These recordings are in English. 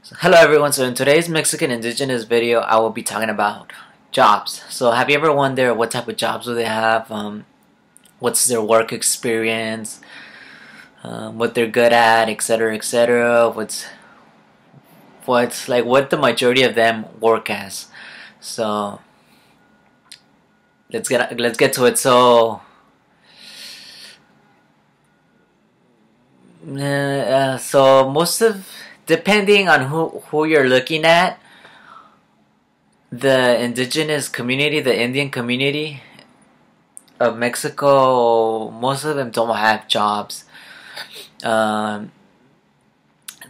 Hello everyone, so in today's Mexican Indigenous video I will be talking about jobs. So have you ever wondered what type of jobs do they have, what's their work experience, what they're good at, etc, etc, what's like what the majority of them work as. So let's get to it. So most of, depending on who you're looking at, the indigenous community, the Indian community of Mexico, most of them don't have jobs. Um,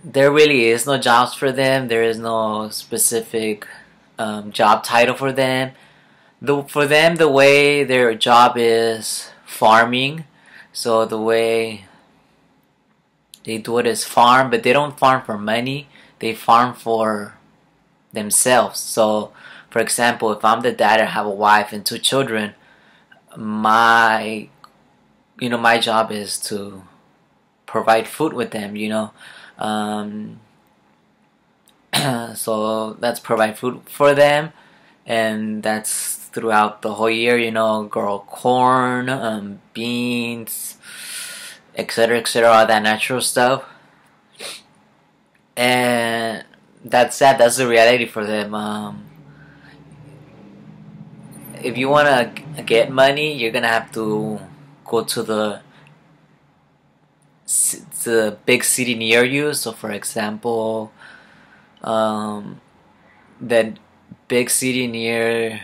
there really is no jobs for them. There is no specific job title for them. For them, the way their job is farming. So the way they do it is farm, but they don't farm for money. They farm for themselves. So, for example, if I'm the dad and have a wife and two children, my my job is to provide food with them. So that's provide food for them, and that's throughout the whole year. Grow corn, beans, etc., etc., all that natural stuff, and that's sad. That's the reality for them. If you want to get money, you're gonna have to go to the big city near you. So, for example, that big city near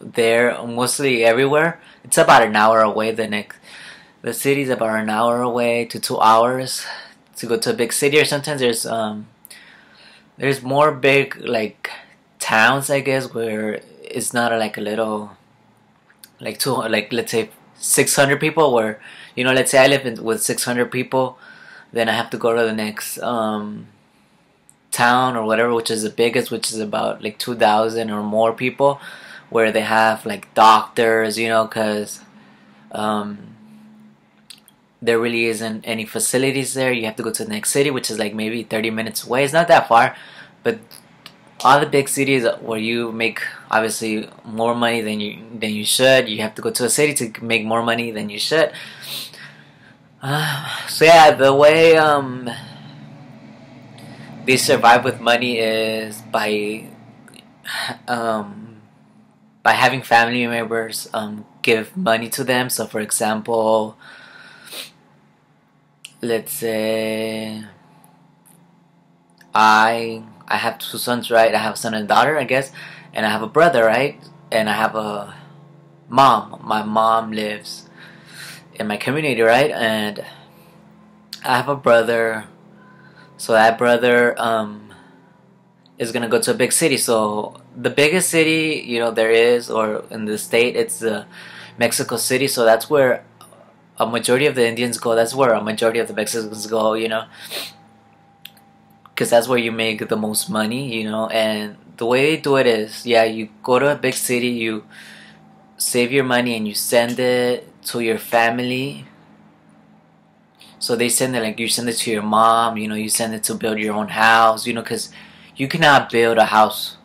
there, mostly everywhere. It's about an hour away. The city's about an hour away to 2 hours to go to a big city. Or sometimes there's more big like towns, I guess, where it's not like a little like two, like let's say 600 people. Where let's say I live with 600 people, then I have to go to the next town or whatever, which is the biggest, which is about like 2,000 or more people, where they have like doctors, because there really isn't any facilities there. You have to go to the next city, which is like maybe 30 minutes away. It's not that far, but all the big cities where you make obviously more money than you should, you have to go to a city to make more money than you should. So yeah, the way they survive with money is by having family members give money to them. So for example, let's say I have two sons, right? I have a son and a daughter, I guess, and I have a brother, right? And I have a mom. My mom lives in my community, right? And I have a brother. So that brother is gonna go to a big city. So the biggest city there is, or in the state, it's Mexico City. So that's where a majority of the Indians go. That's where a majority of the Mexicans go. Because that's where you make the most money. And the way they do it is, yeah, you go to a big city, you save your money, and you send it to your family. So they send it, like you send it to your mom, you send it to build your own house, because you cannot build a house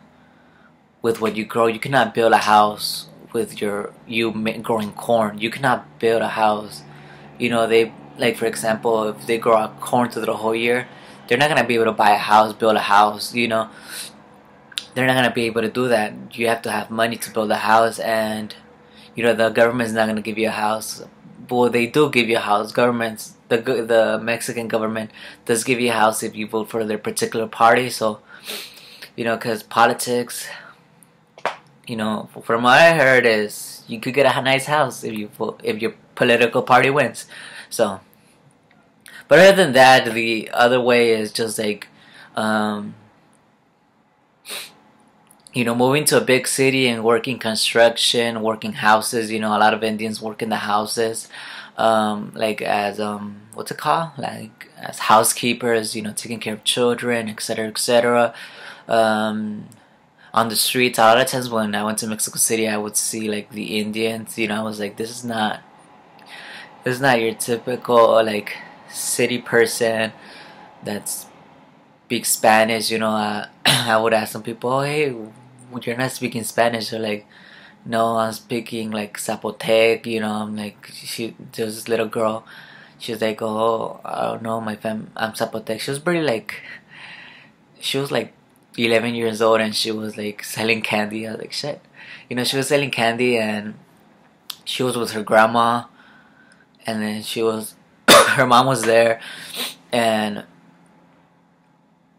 with what you grow. You cannot build a house with growing corn. You cannot build a house. They, like, for example, if they grow corn through the whole year, they're not gonna be able to buy a house, build a house. They're not gonna be able to do that. You have to have money to build a house, and the government's not gonna give you a house. But they do give you a house. The Mexican government does give you a house if you vote for their particular party. So because politics, from what I heard, is you could get a nice house if your political party wins. So, but other than that, the other way is just like moving to a big city and working construction, working houses. A lot of Indians work in the houses, like as what's it called? Like as housekeepers, taking care of children, etc., etc. On the streets, a lot of times when I went to Mexico City, I would see like the Indians. I was like, this is not your typical like city person that's speak Spanish, I would ask some people, oh, hey, you're not speaking Spanish. They're like, no, I'm speaking like Zapotec. I'm like, there's this little girl. She's like, oh, I don't know, I'm Zapotec. She was like 11 years old, and she was like selling candy. I was like, shit. She was selling candy, and she was with her grandma, and then her mom was there, and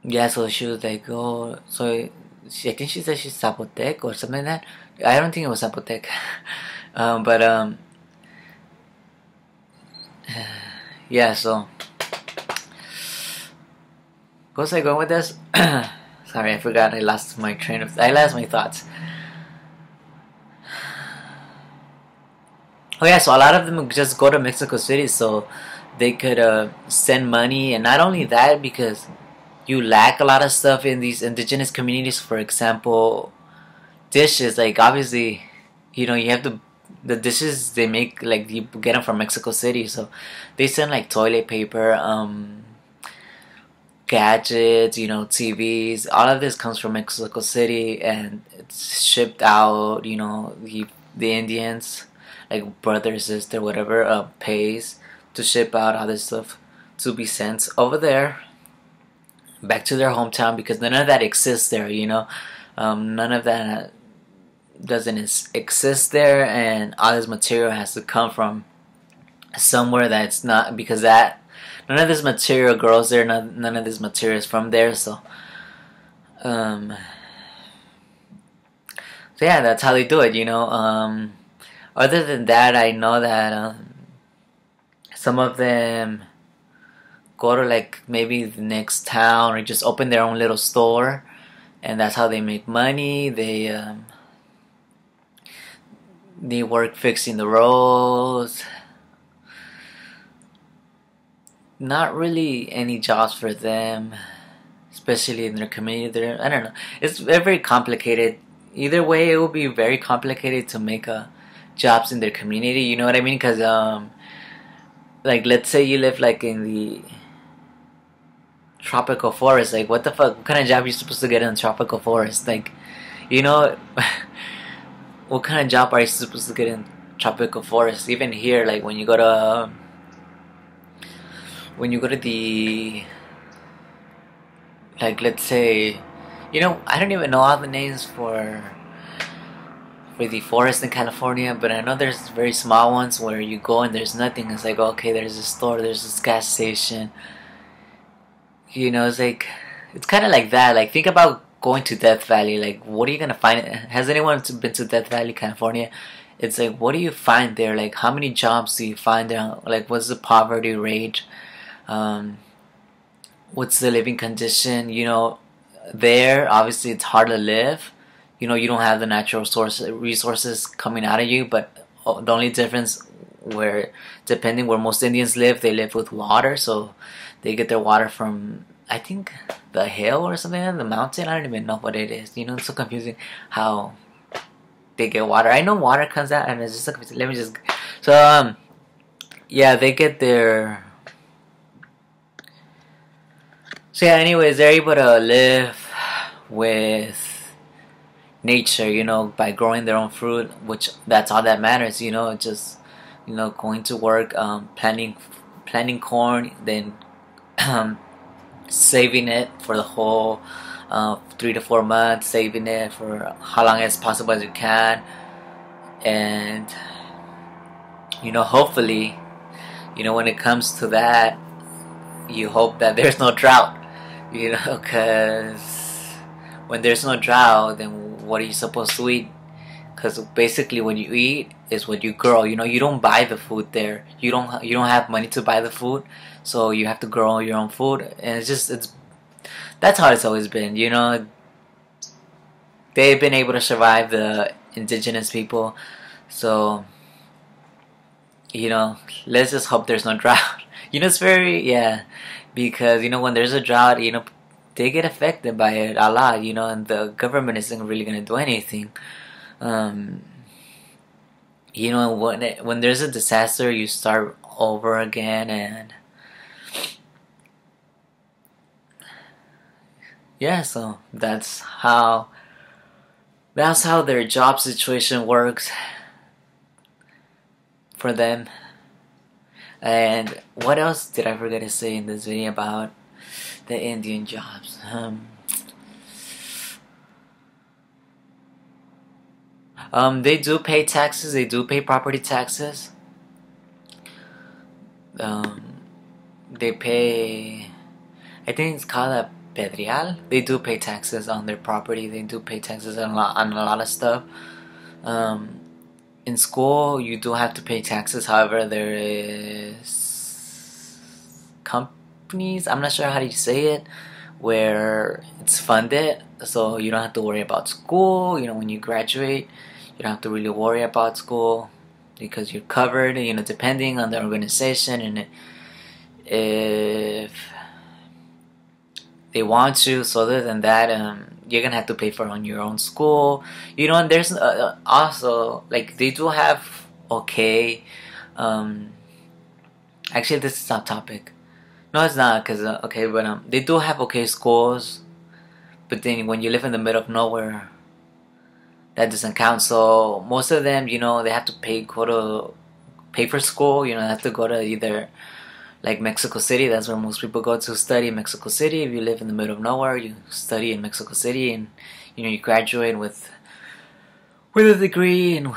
yeah, so she was like, oh, so I think she said she's Zapotec or something like that. I don't think it was Zapotec. But yeah, so what was I going with this? Sorry, I forgot. I lost my thoughts. Oh yeah, so a lot of them just go to Mexico City so they could send money, and not only that, because you lack a lot of stuff in these indigenous communities. For example, dishes, like obviously, you have the dishes they make, like you get them from Mexico City, so they send like toilet paper, gadgets, TVs. All of this comes from Mexico City, and it's shipped out. The Indians, like brother, sister, whatever, pays to ship out all this stuff to be sent over there back to their hometown, because none of that exists there. None of that doesn't exist there, and all this material has to come from somewhere that's not, because that none of this material grows there, none of this material is from there. So yeah, that's how they do it. Other than that, I know that some of them go to like maybe the next town, or just open their own little store, and that's how they make money. They work fixing the roads. Not really any jobs for them, especially in their community. I don't know. It's very complicated. Either way, it will be very complicated to make jobs in their community. You know what I mean? Because like let's say you live like in the tropical forest. Like what the fuck? What kind of job are you supposed to get in a tropical forest? Like, what kind of job are you supposed to get in tropical forest? Even here, like when you go to the, like let's say, I don't even know all the names for the forest in California, but I know there's very small ones where you go and there's nothing. It's like, okay, there's a store, there's this gas station. It's like, it's kind of like that. Like think about going to Death Valley. Like what are you gonna find? Has anyone been to Death Valley, California? It's like, what do you find there? Like how many jobs do you find there? Like what's the poverty rate? What's the living condition? There obviously it's hard to live. You don't have the natural resources coming out of you, but the only difference, where depending where most Indians live, they live with water, so they get their water from, I think, the hill or something, like the mountain. I don't even know what it is. It's so confusing how they get water. I know water comes out, and it's just so confusing. Let me just, so yeah, they get their. So yeah, anyways, they're able to live with nature, by growing their own fruit, which that's all that matters, just, going to work, planting corn, then saving it for the whole 3 to 4 months, saving it for how long as possible as you can, and hopefully, when it comes to that, you hope that there's no drought, because when there's no drought, then what are you supposed to eat? Because basically what you eat is what you grow. You don't buy the food there. You don't have money to buy the food, so you have to grow your own food. And it's that's how it's always been. They've been able to survive, the indigenous people. So let's just hope there's no drought. It's very, yeah, because when there's a drought, they get affected by it a lot, and the government isn't really gonna do anything. When there's a disaster, you start over again, and yeah, so that's how their job situation works for them. And what else did I forget to say in this video about the Indian jobs? They do pay taxes. They do pay property taxes. Um, they pay. I think it's called a pedrial. They do pay taxes on their property. They do pay taxes on a lot of stuff. Um, in school, you do have to pay taxes. However, there is companies. I'm not sure how you say it, where it's funded, so you don't have to worry about school. When you graduate, you don't have to really worry about school because you're covered. Depending on the organization, and if they want you. So other than that, you're gonna have to pay for on your own school. And there's also, like, they do have okay. Actually, this is not topic. No, it's not, cause okay, but they do have okay schools. But then when you live in the middle of nowhere, that doesn't count. So most of them, they have to pay for school. They have to go to either like Mexico City. That's where most people go to study in Mexico City. If you live in the middle of nowhere, you study in Mexico City, and you graduate with a degree and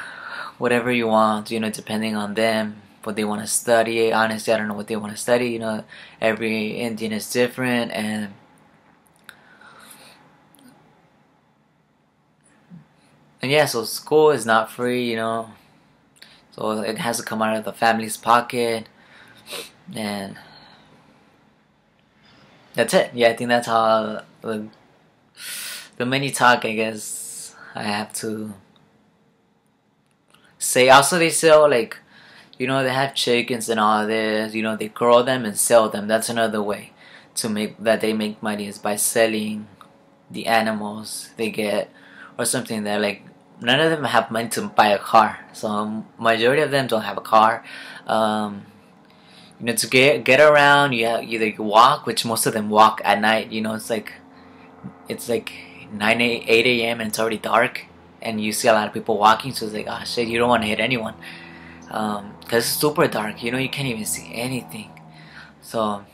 whatever you want. Depending on them, what they want to study. Honestly, I don't know what they want to study. Every Indian is different, and yeah, so school is not free. So it has to come out of the family's pocket, and that's it. Yeah, I think that's how the mini talk, I guess, I have to say. Also, they sell, like, they have chickens and all this. They grow them and sell them. That's another way they make money, is by selling the animals they get, or something that, like, none of them have money to buy a car. So majority of them don't have a car. To get around, you have either you walk, which most of them walk at night. It's like 8 a.m. and it's already dark, and you see a lot of people walking. So it's like, oh shit, you don't want to hit anyone, because it's super dark. You can't even see anything. So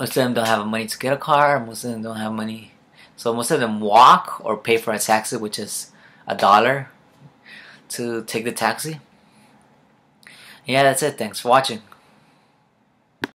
most of them don't have money to get a car. Most of them don't have money, so most of them walk or pay for a taxi, which is $1 to take the taxi. Yeah, that's it. Thanks for watching.